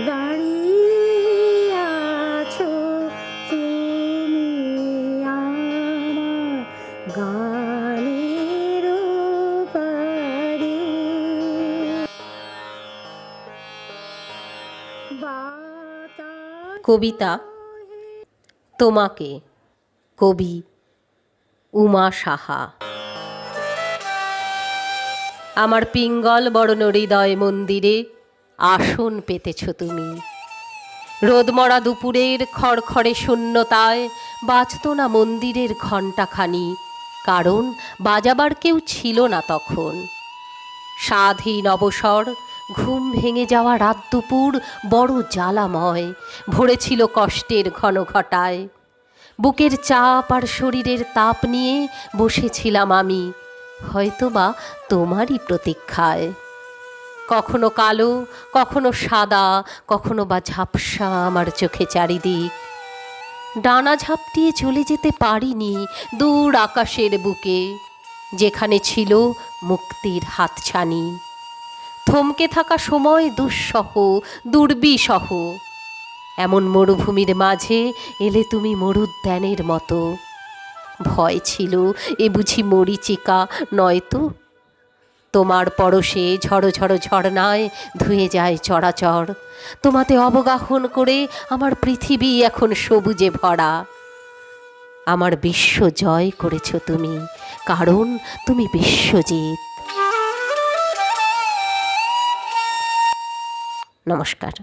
দাঁড়িয়ে আছো তুমি আমার গানের পারে। কবিতা তোমাকে, কবি উমা সাহা। আমার পিঙ্গল বরণ হৃদয় মন্দিরে আসন পেতেছ তুমি। রোদমরা দুপুরের খড়খড়ে শূন্যতায় বাজত না মন্দিরের ঘণ্টাখানি, কারণ বাজাবার কেউ ছিল না তখন। স্বাধীন অবসর, ঘুম ভেঙে যাওয়া রাত দুপুর বড় জ্বালাময়, ভরেছিল কষ্টের ঘন ঘটায়। বুকের চাপ আর শরীরের তাপ নিয়ে বসেছিলাম আমি, হয়তোবা তোমারই প্রতীক্ষায়। কখনো কালো, কখনো সাদা, কখনো বা ঝাপসা আমার চোখে চারিদিক। ডানা ঝাপটিয়ে চলে যেতে পারিনি দূর আকাশের বুকে, যেখানে ছিল মুক্তির হাতছানি। থমকে থাকা সময় দুঃসহ, দুর্বিসহ। এমন মরুভূমির মাঝে এলে তুমি মরুদ্যানের মতো। ভয় ছিল এ বুঝি মরীচিকা নয়তো? তোমার পরশে ঝড়ো ঝড়ো ঝর্ণায় ধুয়ে যায় চরাচর। তোমাতে অবগাহন করে আমার পৃথিবী এখন সবুজে ভরা। আমার বিশ্ব জয় করেছ তুমি, কারণ তুমি বিশ্বজিৎ। নমস্কার।